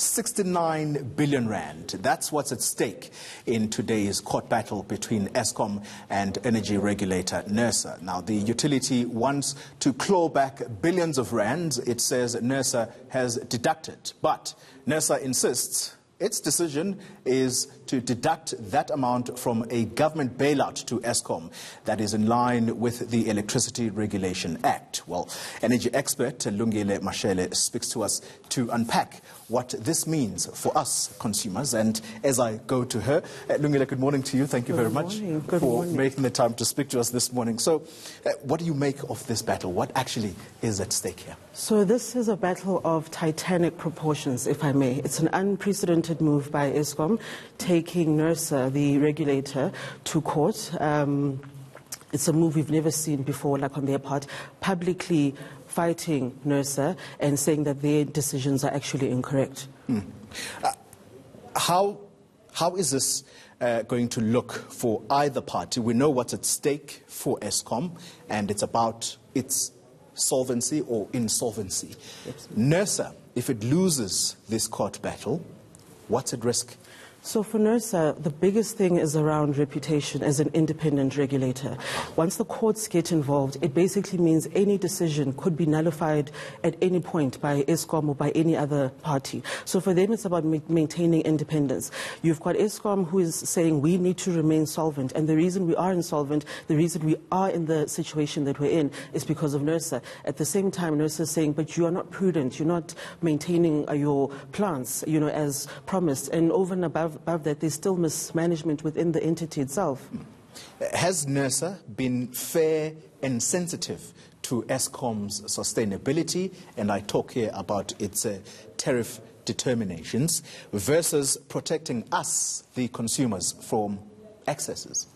69 billion rand. That's what's at stake in today's court battle between Eskom and energy regulator Nersa. Now, the utility wants to claw back billions of rands. It says Nersa has deducted, but Nersa insists its decision is to deduct that amount from a government bailout to Eskom that is in line with the Electricity Regulation Act. Well, energy expert Lungile Mashele speaks to us to unpack what this means for us consumers. And as I go to her, Lungile, good morning to you. Thank you very much for making the time to speak to us this morning. So what do you make of this battle? What actually is at stake here? So this is a battle of titanic proportions, if I may. It's an unprecedented move by Eskom, taking Nersa, the regulator, to court. It's a move we've never seen before, like on their part, publicly fighting Nersa and saying that their decisions are actually incorrect. How is this going to look for either party? We know what's at stake for Eskom, and it's about its solvency or insolvency. Nersa, if it loses this court battle, what's at risk? So for Nersa, the biggest thing is around reputation as an independent regulator. Once the courts get involved, it basically means any decision could be nullified at any point by Eskom or by any other party. So for them, it's about maintaining independence. You've got Eskom who is saying we need to remain solvent, and the reason we are insolvent, the reason we are in the situation that we're in is because of Nersa. At the same time, Nersa is saying, but you are not prudent, you're not maintaining your plants, as promised, and over and above that, there's still mismanagement within the entity itself. Has Nersa been fair and sensitive to Eskom's sustainability, and I talk here about its tariff determinations, versus protecting us, the consumers, from excesses?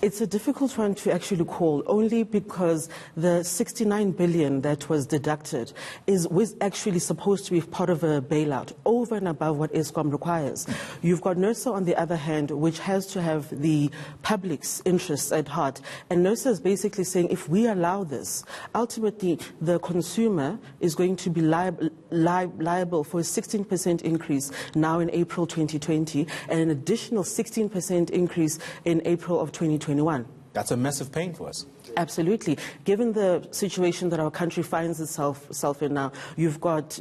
It's a difficult one to actually call, only because the 69 billion that was deducted was actually supposed to be part of a bailout over and above what Eskom requires. You've got Nersa on the other hand, which has to have the public's interests at heart. And Nersa is basically saying if we allow this, ultimately the consumer is going to be liable for a 16% increase now in April 2020 and an additional 16% increase in April of 2021. That's a massive pain for us. Absolutely. Given the situation that our country finds itself in now, you've got,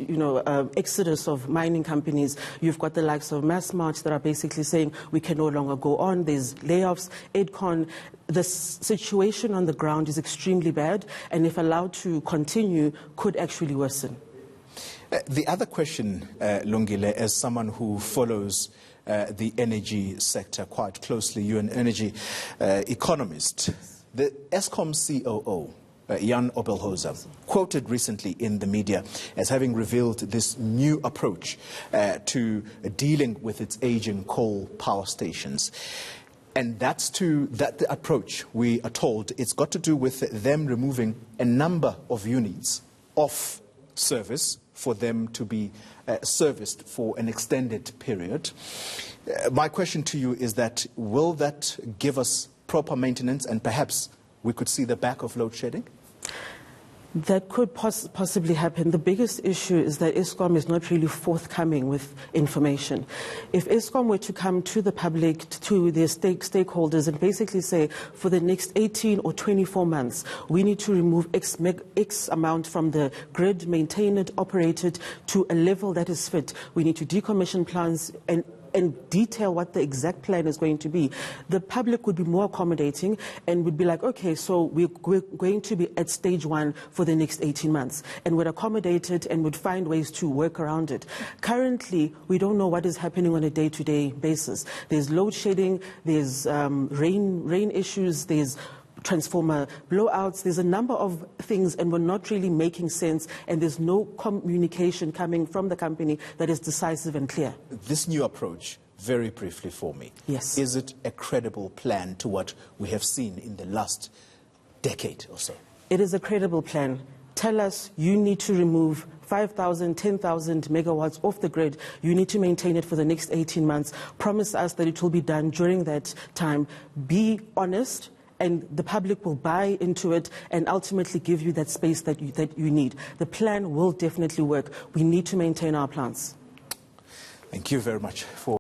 exodus of mining companies. You've got the likes of Massmart that are basically saying we can no longer go on. There's layoffs. Edcon. The situation on the ground is extremely bad, and if allowed to continue, could actually worsen. The other question, Lungile, as someone who follows the energy sector quite closely, you're an energy economist. The Eskom COO, Jan Obelhoza, quoted recently in the media as having revealed this new approach to dealing with its aging coal power stations. And that approach, we are told, it's got to do with them removing a number of units off service for them to be serviced for an extended period. My question to you is that, will that give us proper maintenance and perhaps we could see the back of load shedding? That could possibly happen. The biggest issue is that Eskom is not really forthcoming with information. If Eskom were to come to the public, to their stakeholders, and basically say, for the next 18 or 24 months, we need to remove X amount from the grid, maintain it, operate it to a level that is fit. We need to decommission plants and detail what the exact plan is going to be, the public would be more accommodating and would be like, okay, so we're going to be at stage 1 for the next 18 months, and would accommodate it and would find ways to work around it. Currently, we don't know what is happening on a day-to-day basis. There's load shedding, there's rain issues, there's transformer blowouts, there's a number of things, and we're not really making sense, and there's no communication coming from the company that is decisive and clear. This new approach, very briefly for me, yes, is it a credible plan to what we have seen in the last decade or so? It is a credible plan. Tell us you need to remove 5,000, 10,000 megawatts off the grid. You need to maintain it for the next 18 months. Promise us that it will be done during that time. Be honest, and the public will buy into it and ultimately give you that space that you need. The plan will definitely work. We need to maintain our plants. Thank you very much for